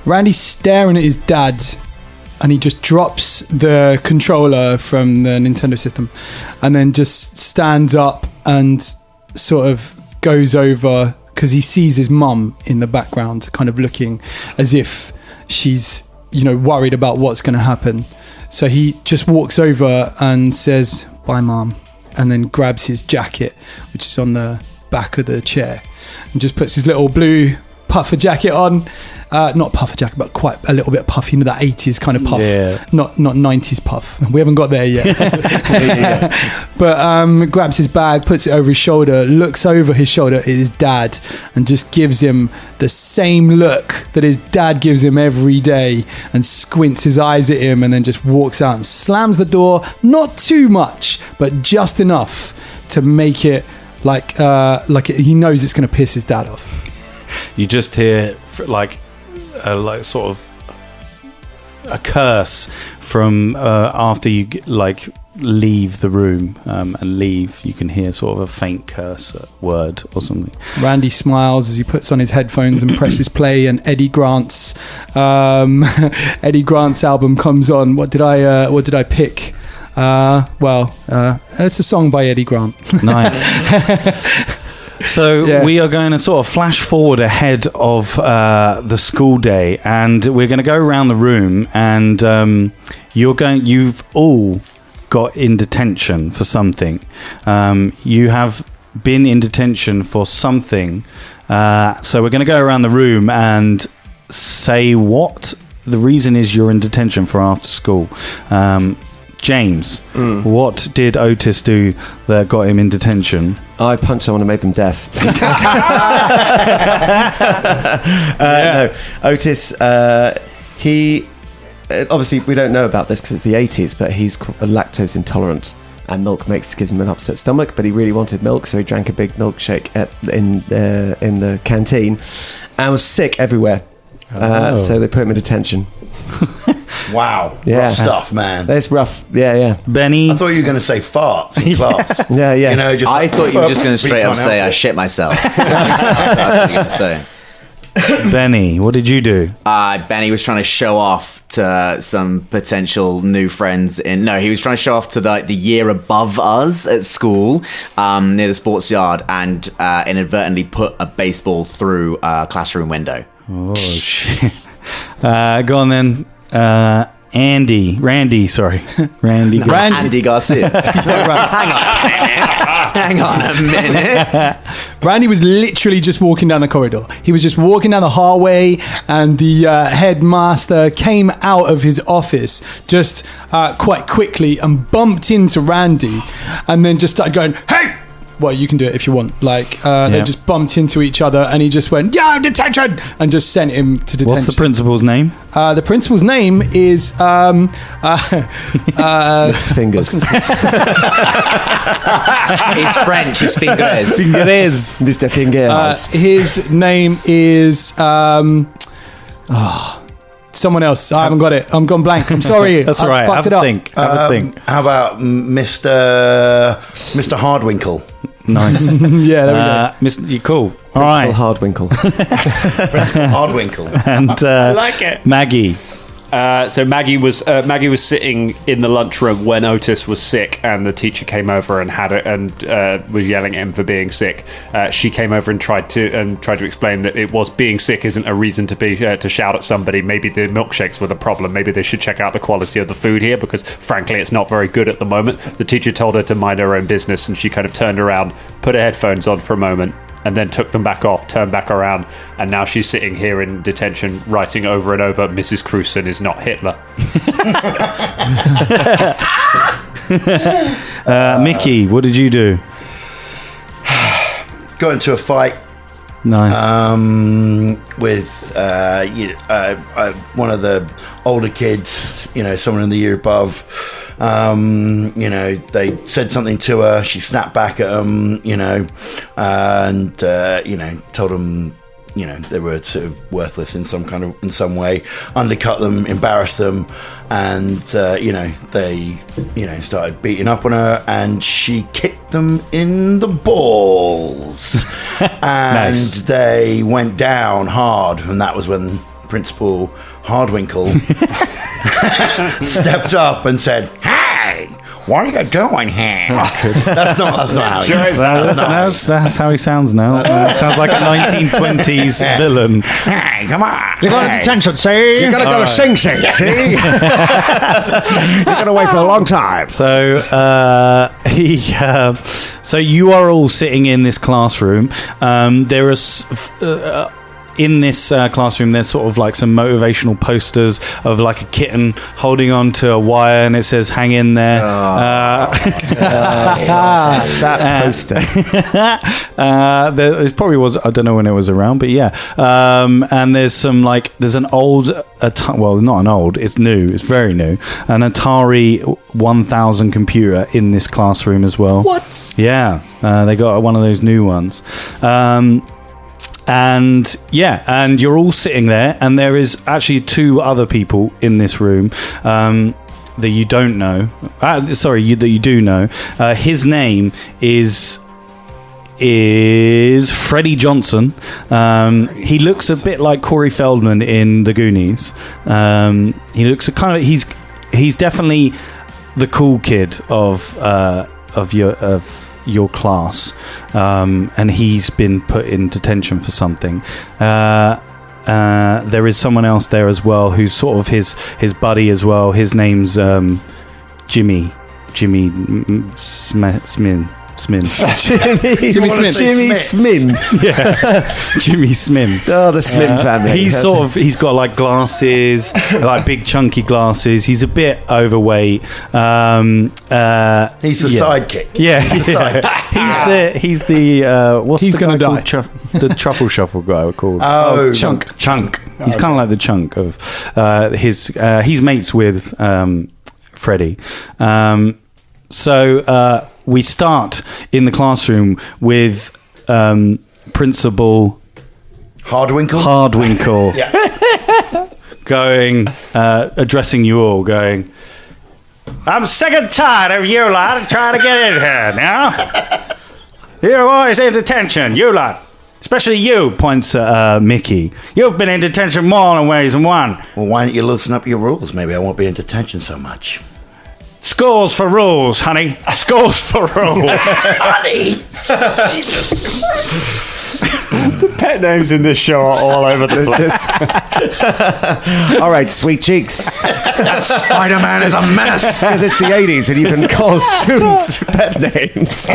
Randy's staring at his dad, and he just drops the controller from the Nintendo system, and then just stands up and sort of goes over, because he sees his mum in the background, kind of looking as if she's, you know, worried about what's going to happen. So he just walks over and says, "Bye, Mum," and then grabs his jacket, which is on the back of the chair and just puts his little blue puffer jacket on. Not puffer jacket, but quite a little bit puff. You know, that 80s kind of puff, not 90s puff. We haven't got there yet. But grabs his bag, puts it over his shoulder, looks over his shoulder at his dad, and just gives him the same look that his dad gives him every day, and squints his eyes at him, and then just walks out and slams the door. Not too much, but just enough to make it he knows it's going to piss his dad off. You just hear sort of a curse from after you leave the room and leave. You can hear sort of a faint curse word or something. Randy smiles as he puts on his headphones and presses play, and Eddie Grant's album comes on. What did I pick? It's a song by Eddie Grant. Nice. So we are going to sort of flash forward ahead of the school day, and we're going to go around the room, and you've all got in detention for something. You have been in detention for something. So we're going to go around the room and say what the reason is you're in detention for after school. James, what did Otis do that got him in detention? I punched someone and made them deaf. No, Otis, he... obviously, we don't know about this because it's the 80s, but he's lactose intolerant, and milk gives him an upset stomach, but he really wanted milk, so he drank a big milkshake in the canteen and was sick everywhere. So they put him in detention. Wow. Yeah. Rough stuff, man. That's rough. Yeah. Benny? I thought you were going to say farts in class. Yeah. You know, I thought you were just going to straight up say, I shit myself. That's what you were going to say. Benny, what did you do? Benny was trying to show off to some potential new friends. He was trying to show off to the year above us at school, near the sports yard, and inadvertently put a baseball through a classroom window. Oh, shit. Go on then. Randy, Andy Garcia. Hang on a minute. Randy was literally just walking down the corridor. He was just walking down the hallway, and the headmaster came out of his office just quite quickly and bumped into Randy, and then just started going, "Hey!" Well, you can do it if you want. They just bumped into each other, and he just went, "Yeah, detention!" and just sent him to detention. What's the principal's name? The principal's name is Mr. Fingers. He's French. He's Fingers. Fingers. Mr. Fingers. His name is someone else. I haven't got it. I'm gone blank. I'm sorry. That's all right. Have a think. How about Mr. Hardwinkle? Nice. Yeah, there we go. You're cool. Principal All right. Hardwinkle. Hardwinkle. And I like it. Maggie. So Maggie was sitting in the lunchroom when Otis was sick, and the teacher came over and was yelling at him for being sick. She came over and tried to explain that being sick isn't a reason to shout at somebody. Maybe the milkshakes were the problem. Maybe they should check out the quality of the food here, because frankly it's not very good at the moment. The teacher told her to mind her own business, and she kind of turned around, put her headphones on for a moment, and then took them back off, turned back around, and now she's sitting here in detention writing over and over, "Mrs. Cruson is not Hitler." Mickey, what did you do? Got into a fight. Nice. With one of the older kids, someone in the year above. They said something to her. She snapped back at them, and told them, they were sort of worthless in some way, undercut them, embarrassed them, and they started beating up on her, and she kicked them in the balls, and Nice. They went down hard, and that was when Principal Hardwinkle stepped up and said, "Hey, what are you doing here? That's not how he That's how he sounds now. Sounds like a 1920s villain. Hey, come on. You got detention, see? You're going to go to Sing Sing, see? You're going to wait for a long time. So so you are all sitting in this classroom. There is in this classroom, there's sort of like some motivational posters of like a kitten holding on to a wire, and it says "Hang in there." That poster. It probably was. I don't know when it was around, but yeah. And there's an old, well, not an old. It's new. It's very new. An Atari 1000 computer in this classroom as well. What? Yeah, they got one of those new ones. And you're all sitting there, and there is actually 2 other people in this room that you don't know. That you do know. His name is Freddie Johnson. He looks a bit like Corey Feldman in The Goonies. He looks he's definitely the cool kid of your class, and he's been put in detention for something. There is someone else there as well who's sort of his buddy as well. His name's Jimmy Smin. Jimmy Smin. Yeah, Jimmy Smin. Oh, the Smin family. He's got like glasses, like big chunky glasses. He's a bit overweight. He's the sidekick. Yeah, he's the what's He's the gonna guy die. called? The truffle shuffle guy we're called. Oh, Chunk. He's kind of like the Chunk of he's mates with Freddie. So we start in the classroom with Principal Hardwinkle going, addressing you all, going, "I'm sick and tired of you lot trying to get in here now. You're always in detention, you lot. Especially you," points at Mickie. "You've been in detention more than ways than one. Well, why don't you loosen up your rules? Maybe I won't be in detention so much." Schools for rules, honey. Schools for rules." Honey! The pet names in this show are all over the place. All right, sweet cheeks. That Spider-Man is a menace! Because it's the 80s and you can call students pet names.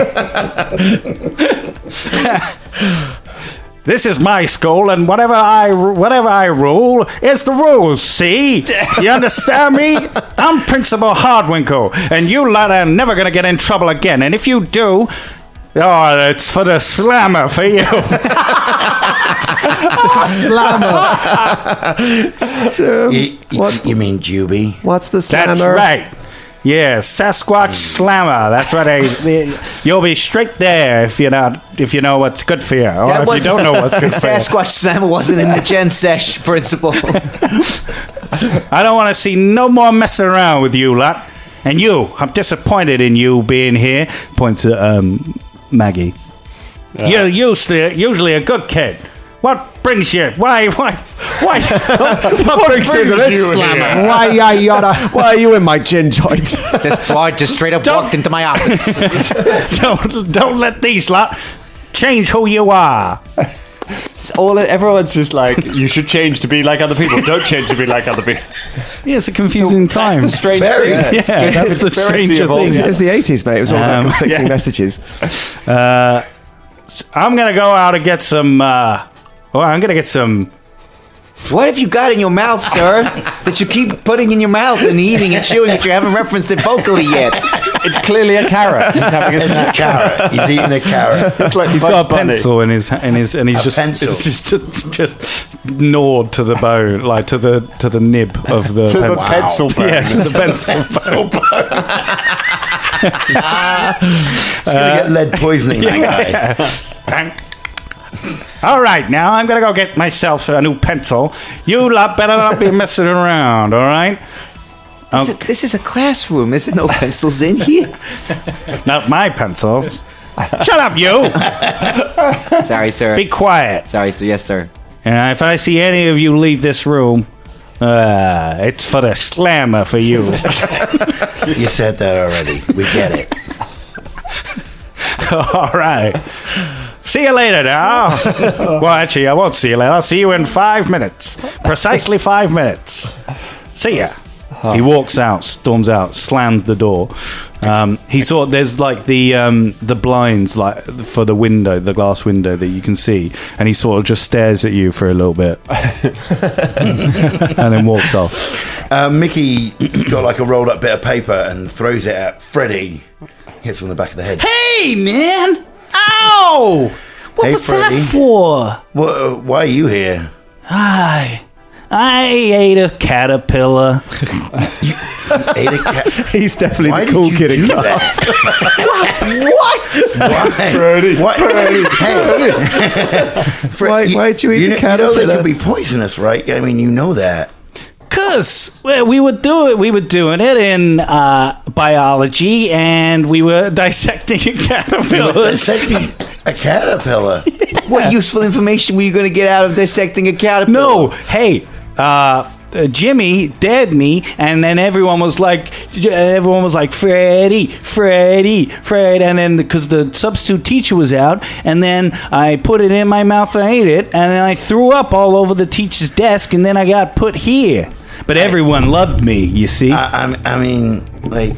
"This is my school, and whatever I rule is the rules, see? You understand me? I'm Principal Hardwinkle, and you lot are never going to get in trouble again. And if you do, it's for the slammer for you." So, You mean Juby? what's the slammer? That's right. Yeah, Sasquatch Slammer. That's what you'll be straight there if you know what's good for you, or if you don't know what's good for you. Sasquatch Slammer wasn't in the Gen Sesh principle. I don't want to see no more messing around with you lot. And you, I'm disappointed in you being here. Points at Maggie. You're usually a good kid. What brings you? Why? What brings you to this slammer? Why are you in my gin joint? This boy just straight up walked into my office. Don't let these lot change who you are. Everyone's just like, you should change to be like other people. Don't change to be like other people. Yeah, it's a confusing time. That's the strange Very. thing. Yeah, that's the stranger thing. It was the 80s, mate. It was all about conflicting messages. I'm gonna go out and get some. I'm gonna get some. What have you got in your mouth, sir, that you keep putting in your mouth and eating and chewing that you haven't referenced it vocally yet? It's clearly a carrot. He's having a snack. Carrot. He's eating a carrot. It's like He's got a pencil in his, and he's just pencil. it's just gnawed to the bone, like to the nib of the the pencil bone. Yeah, to the pencil bone. He's going to get lead poisoning, that guy. All right, now I'm gonna go get myself a new pencil. You lot better not be messing around. All right. This is a classroom. There's no pencils in here. Not my pencils. Shut up, you. Sorry, sir. Be quiet. Sorry, sir. Yes, sir. And if I see any of you leave this room, It's for the slammer for you. You said that already. We get it. All right. See you later now. Well, actually, I won't see you later. I'll see you in 5 minutes. Precisely 5 minutes. See ya. He walks out, storms out, slams the door. There's like the blinds like for the window, the glass window that you can see, and he sort of just stares at you for a little bit, and then walks off. Mickey's got like a rolled up bit of paper and throws it at Freddy. Hits him on the back of the head. Hey, man! Ow! What Hey, was Freddy. that for? Why are you here? I ate a caterpillar. Ate a cat. He's definitely Why the cool did you kid in do class. Why? Freddy. What? Hey. Why'd you eat You the know caterpillar? they could be poisonous, right? I mean, you know that. Cause we were doing it in biology, and we were dissecting a caterpillar. Dissecting a caterpillar. What useful information were you going to get out of dissecting a caterpillar? No, hey, Jimmy dared me, and then everyone was like, Freddy, and then because the substitute teacher was out, and then I put it in my mouth and ate it, and then I threw up all over the teacher's desk, and then I got put here. But everyone loved me, you see. I mean, like,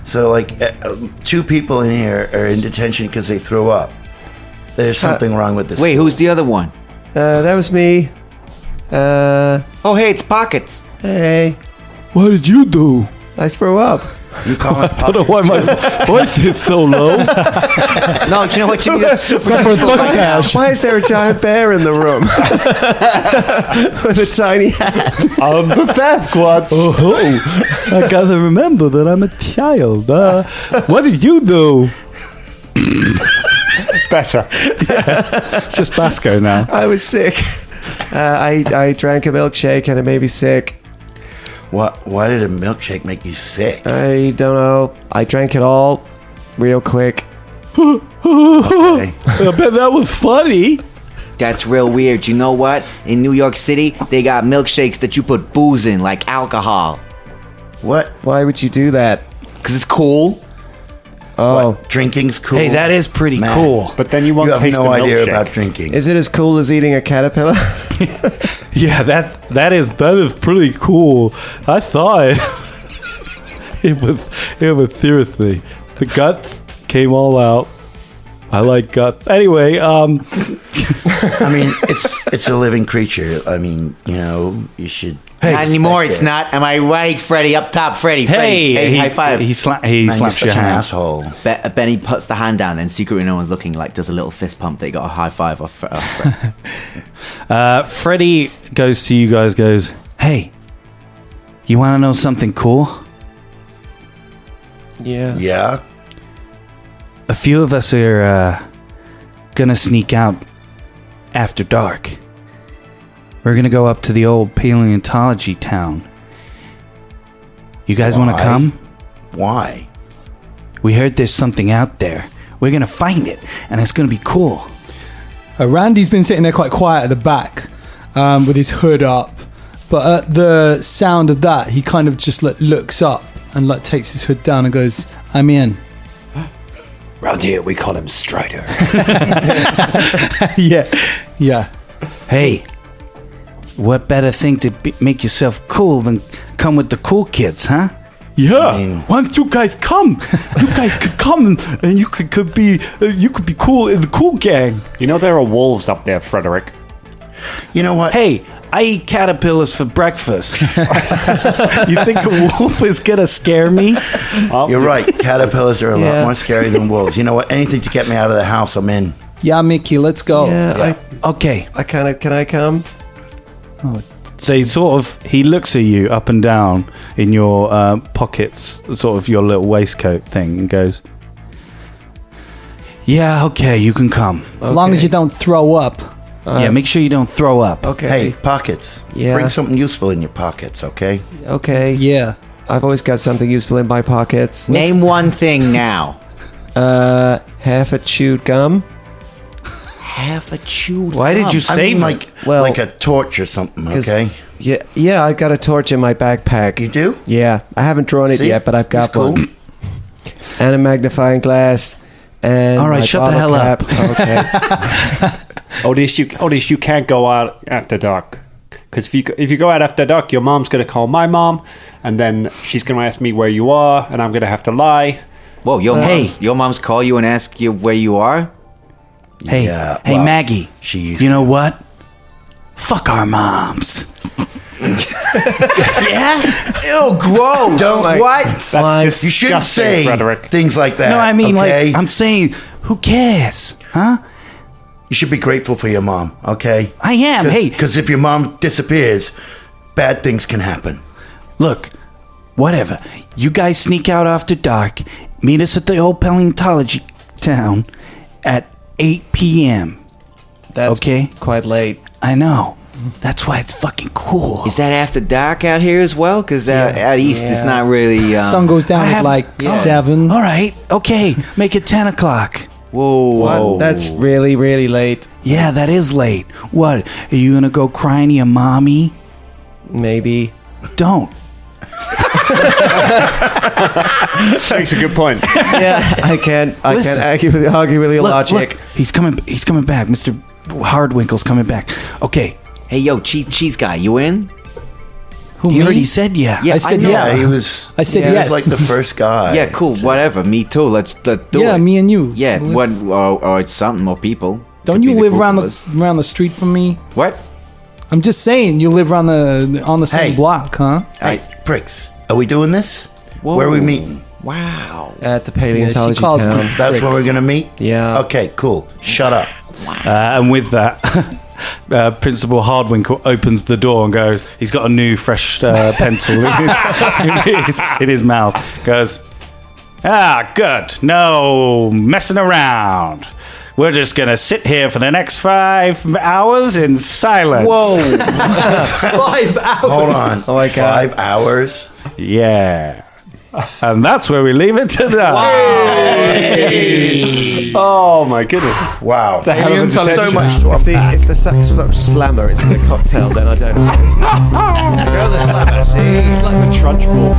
so like 2 people in here are in detention because they threw up. There's something wrong with this. Wait, who's the other one? That was me. Oh, hey, it's Pockets. Hey, What did you do? I threw up. You call it I don't know why my voice is so low. No, do you know what, Jimmy? That's super useful. Why is there a giant bear in the room with a tiny hat? I'm the Sasquatch. Oh, I gotta remember that I'm a child. What did you do? Better. It's just Basco now. I was sick. I drank a milkshake and it made me sick. Why did a milkshake make you sick? I don't know. I drank it all real quick. Okay. I bet that was funny. That's real weird. You know what? In New York City, they got milkshakes that you put booze in, like alcohol. What? Why would you do that? Because it's cool. Oh, What? Drinking's cool. Hey, that is pretty Man. cool. But then you won't You have taste no the idea milkshake. about drinking. is it as cool as eating a caterpillar? Yeah, that is pretty cool. I saw it. It was seriously. The guts came all out. I like guts. Anyway, I mean, it's a living creature. I mean, you know, you should. Not anymore, respect it's it. not. Am I right, Freddy? Up top, Freddy. hey, high five. He Man, slaps you're your such an hand. asshole. Benny puts the hand down, and secretly no one's looking, like does a little fist pump. They got a high five off Freddy. Freddy goes to you guys. Goes, hey, you want to know something cool? Yeah. Yeah. A few of us are gonna sneak out after dark. We're gonna go up to the old paleontology town. You guys want to Why? come? Why? We heard there's something out there. We're gonna find it, and it's gonna be cool. Randy's been sitting there quite quiet at the back with his hood up. But at the sound of that, he kind of just like looks up and like takes his hood down and goes, I'm in. Round here, we call him Strider. Yeah. Hey, what better thing to make yourself cool than come with the cool kids, huh? Yeah. Why don't you guys come? You guys could come, and you could be cool in the cool gang. You know there are wolves up there, Frederick. You know what? Hey, I eat caterpillars for breakfast. You think a wolf is gonna scare me? You're right. Caterpillars are a lot Yeah. more scary than wolves. You know what? Anything to get me out of the house, I'm in. Yeah, Mickie, let's go. Yeah. Okay. Can I come? So he looks at you up and down in your pockets, sort of your little waistcoat thing, and goes, yeah, okay, you can come. As long as you don't throw up. Yeah, make sure you don't throw up. Okay. Hey, pockets. Yeah. Bring something useful in your pockets, okay? Okay. Yeah. I've always got something useful in my pockets. Name one thing now. Half a chewed gum. half a chewed Why did gum. you I save mean, it? like a torch or something, 'Cause- okay? Yeah, I got a torch in my backpack. You do? Yeah, I haven't drawn it See? yet, but I've got It's cool. one. And a magnifying glass. And All right, my shut the bottle hell up. cap. Okay. Otis, you can't go out after dark. Because if you go out after dark, your mom's going to call my mom, and then she's going to ask me where you are, and I'm going to have to lie. Whoa, your Hey. mom's call you and ask you where you are? Hey, Yeah, hey, well, Maggie. she used You know what? Fuck our moms. Yeah? Ew, gross. Don't- What? That's You shouldn't disgusting, say Frederick. things like that. No, I mean, okay? like, I'm saying, who cares? Huh? You should be grateful for your mom, okay? I am. Hey, Because if your mom disappears, bad things can happen. look, whatever. You guys sneak out after dark. Meet us at the old paleontology town at 8 p.m. That's Okay. quite late. I know. That's why it's fucking cool. Is that after dark out here as well? Because out east, it's not really. Sun goes down I at have- like Yeah. 7. All right. Okay. Make it 10 o'clock. Whoa. What? That's really, really late. Yeah, that is late. What? Are you going to go crying to your mommy? Maybe. Don't. Makes a good point. Yeah, I can't Listen. argue with your logic. Look, he's coming back. Mr. Hardwinkle's coming back. Okay. Hey, yo, cheese guy, you in? Who, He me? already said yeah. Yeah, I said know. yeah. Yeah, he was. I said Yeah, He yes. was like the first guy. Yeah, cool. Whatever. Me too. Let's do it. Yeah, me and you. Yeah. What? Let's- Or it's something. More people. Don't Could you be the live cool around fellas. the street from me? What? I'm just saying, you live on the same Hey. block, huh? Hey, Briggs, are we doing this? Whoa. Where are we meeting? Wow. At the paleontology calls me. town. That's where we're going to meet? Yeah. Okay, cool. Shut up. And with that, Principal Hardwinkle opens the door and goes, he's got a new fresh pencil in his mouth. Goes, good. No messing around. We're just going to sit here for the next 5 hours in silence. Whoa. 5 hours. Hold on. Oh my God. 5 hours? Yeah. And that's where we leave it tonight. Oh my goodness. Wow. a hell of a So decision. much to unpack. If the slammer is in the cocktail, then I don't know. Go the slammer. See, It's like the trudge ball.